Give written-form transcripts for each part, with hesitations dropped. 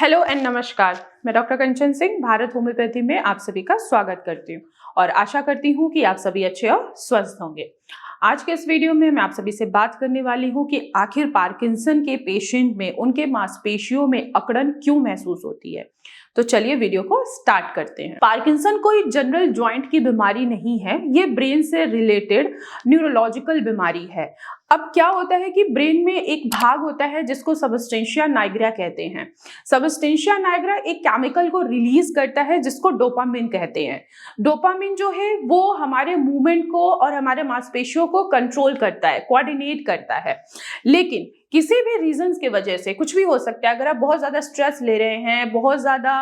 Hello and नमस्कार। मैं doctor कंचन Singh Bharat homeopathy में आप सभी का स्वागत करती हूँ और आशा करती हूँ कि आप सभी अच्छे और स्वस्थ होंगे। आज के इस वीडियो में मैं आप सभी से बात करने वाली हूँ कि आखिर पार्किंसन के पेशेंट में उनके मांसपेशियों में अकड़न क्यों महसूस होती है। तो चलिए वीडियो को स्टार्ट करते हैं। पार्किंसन कोई जनरल जॉइंट की बीमारी नहीं है, ये ब्रेन से रिलेटेड न्यूरोलॉजिकल बीमारी है। अब क्या होता है कि ब्रेन में एक भाग होता है जिसको सबस्टेंशिया नाइग्रा कहते हैं। सबस्टेंशिया नाइग्रा एक केमिकल को रिलीज करता है जिसको डोपामिन कहते हैं। डोपामिन जो है वो हमारे मूवमेंट को और हमारे मांसपेशियों को कंट्रोल करता है, कोऑर्डिनेट करता है। लेकिन किसी भी रीजंस की वजह से कुछ भी हो सकता है। अगर आप बहुत ज्यादा स्ट्रेस ले रहे हैं, बहुत ज्यादा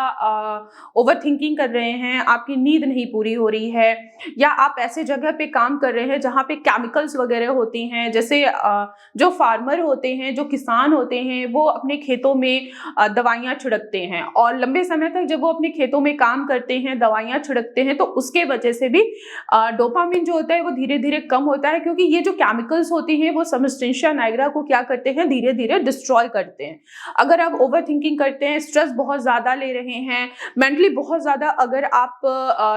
ओवर थिंकिंग कर रहे हैं, आपकी नींद नहीं पूरी हो रही है, या आप ऐसे जगह पे काम कर रहे हैं जहाँ पे केमिकल्स वगैरह होती हैं, जैसे जो फार्मर होते हैं, जो किसान होते हैं, वो अपने खेतों में दवाइयाँ छिड़कते हैं और लंबे समय तक जब वो अपने खेतों में काम करते हैं, दवाइयाँ छिड़कते हैं, तो उसके वजह से भी डोपामिन जो होता है वो धीरे धीरे कम होता है, क्योंकि ये जो केमिकल्स होती हैं वो सबस्टेंशिया नाइग्रा को क्या करते हैं, धीरे धीरे डिस्ट्रॉय करते हैं। अगर आप ओवर थिंकिंग करते हैं, स्ट्रेस बहुत ज्यादा ले रहे हैं, मेंटली बहुत ज्यादा अगर आप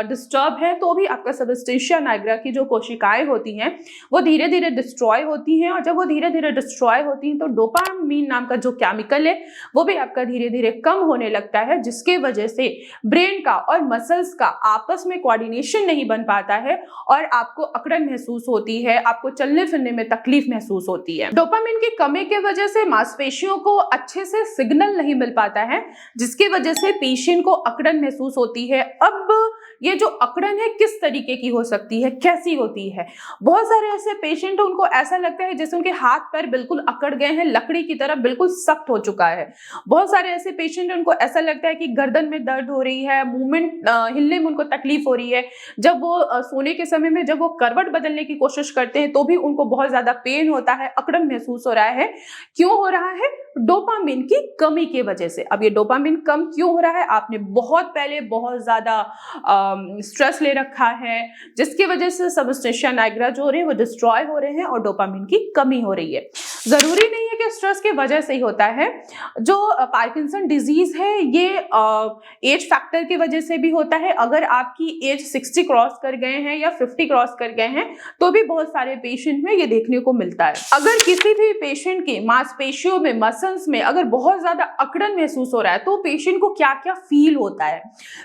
डिस्टर्ब है, तो भी आपका सबस्टेंशिया नाइग्रा की जो कोशिकाएं होती हैं वो धीरे धीरे डिस्ट्रॉय होती हैं, और जब वो धीरे धीरे डिस्ट्रॉय होती हैं तो डोपामिन नाम का जो केमिकल है वो भी आपका धीरे धीरे कम होने लगता है, जिसके वजह से ब्रेन का और मसल्स का आपस में कोऑर्डिनेशन नहीं बन पाता है और आपको अकड़न महसूस होती है, आपको चलने फिरने में तकलीफ महसूस होती है। डोपामिन की कमी के वजह से मांसपेशियों को अच्छे से सिग्नल नहीं मिल पाता है, जिसकी वजह से पेशेंट को अकड़न महसूस होती है। अब ये जो अकड़न है किस तरीके की हो सकती है, कैसी होती है? बहुत सारे ऐसे पेशेंट हैं, उनको ऐसा लगता है जैसे उनके हाथ पैर बिल्कुल अकड़ गए हैं, लकड़ी की तरह बिल्कुल सख्त हो चुका है। बहुत सारे ऐसे पेशेंट हैं, उनको ऐसा लगता है कि गर्दन में दर्द हो रही है, मूवमेंट हिलने में उनको तकलीफ हो रही है। जब वो सोने के समय में जब वो करवट बदलने की कोशिश करते हैं तो भी उनको बहुत ज्यादा पेन होता है, अकड़न महसूस हो रहा है। क्यों हो रहा है? डोपामिन की कमी की वजह से। अब ये डोपामिन कम क्यों हो रहा है? आपने बहुत पहले बहुत ज्यादा स्ट्रेस ले रखा है, जिसकी वजह से सबस्टेंशिया नाइग्रा जो हो रहे हैं वो डिस्ट्रॉय हो रहे हैं और डोपामिन की कमी हो रही है। जरूरी नहीं है कि स्ट्रेस की वजह से ही होता है। जो पार्किंसन डिजीज है ये एज फैक्टर की वजह से भी होता है। अगर आपकी एज 60 क्रॉस कर गए हैं या 50 क्रॉस कर गए हैं तो भी बहुत सारे पेशेंट में ये देखने को मिलता है। अगर किसी भी पेशेंट के मांसपेशियों में, मसल्स में अगर बहुत ज्यादा अकड़न महसूस हो रहा है तो पेशेंट को क्या क्या फील होता है?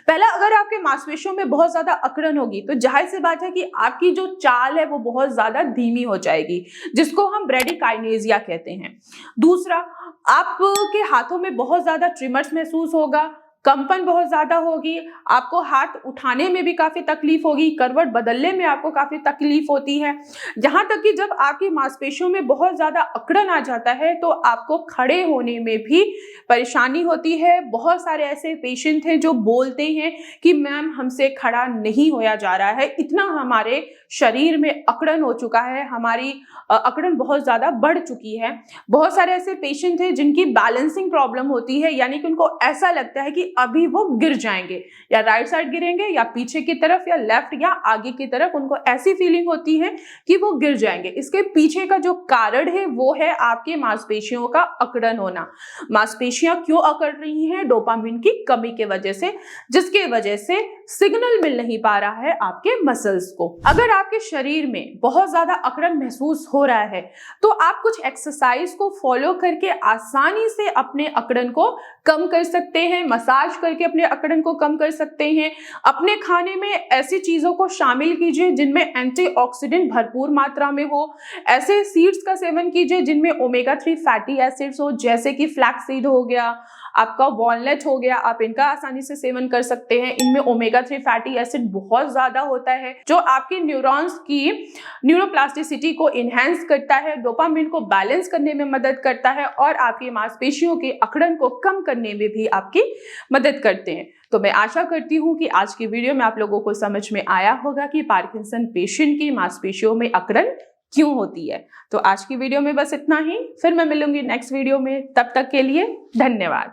पहला, अगर आपके मांसपेशियों में बहुत ज्यादा अकड़न होगी तो जाहिर सी बात है कि आपकी जो चाल है वो बहुत ज्यादा धीमी हो जाएगी, जिसको हम ब्रेडिकाइनेसिया कहते हैं। दूसरा, आपके हाथों में बहुत ज्यादा ट्रिमर्स महसूस होगा, कंपन बहुत ज्यादा होगी, आपको हाथ उठाने में भी काफी तकलीफ होगी, करवट बदलने में आपको काफी तकलीफ होती है। यहाँ तक कि जब आपकी मांसपेशियों में बहुत ज्यादा अकड़न आ जाता है तो आपको खड़े होने में भी परेशानी होती है। बहुत सारे ऐसे पेशेंट हैं जो बोलते हैं कि मैम हमसे खड़ा नहीं होया जा रहा है, इतना हमारे शरीर में अकड़न हो चुका है, हमारी अकड़न बहुत ज्यादा बढ़ चुकी है। बहुत सारे ऐसे पेशेंट हैं जिनकी बैलेंसिंग प्रॉब्लम होती है, यानी कि उनको ऐसा लगता है कि अभी वो गिर जाएंगे, या राइट साइड गिरेंगे या पीछे की तरफ या लेफ्ट या आगे की तरफ, उनको ऐसी फीलिंग होती है कि वो गिर जाएंगे। इसके पीछे का जो कारण है वो है आपके मांसपेशियों का अकड़न होना। मांसपेशियां क्यों अकड़ रही हैं? डोपामिन की कमी के वजह से, जिसके वजह से सिग्नल मिल नहीं पा रहा है आपके मसल्स को। अगर आपके शरीर में बहुत ज्यादा अकड़न महसूस हो रहा है तो आप कुछ एक्सरसाइज को फॉलो करके आसानी से अपने अकड़न को कम कर सकते हैं। मसाज करके अपने अकड़न को कम कर सकते हैं। अपने खाने में ऐसी चीजों को शामिल कीजिए जिनमें एंटीऑक्सीडेंट भरपूर मात्रा में हो। ऐसे सीड्स का सेवन कीजिए जिनमें ओमेगा 3 फैटी एसिड्स हो, जैसे कि फ्लैक्स सीड हो गया, आपका वॉलनट हो गया, आप इनका आसानी से सेवन कर सकते हैं। इनमें ओमेगा 3 फैटी एसिड बहुत ज्यादा होता है जो आपके न्यूरॉन्स की न्यूरोप्लास्टिसिटी को इनहेंस करता है, डोपामिन को बैलेंस करने में मदद करता है और आपकी मांसपेशियों के अकड़न को कम करने में भी आपकी मदद करते हैं। तो मैं आशा करती हूँ कि आज की वीडियो में आप लोगों को समझ में आया होगा कि पार्किंसन पेशेंट की मांसपेशियों में अकड़न क्यों होती है। तो आज की वीडियो में बस इतना ही, फिर मैं मिलूंगी नेक्स्ट वीडियो में। तब तक के लिए धन्यवाद।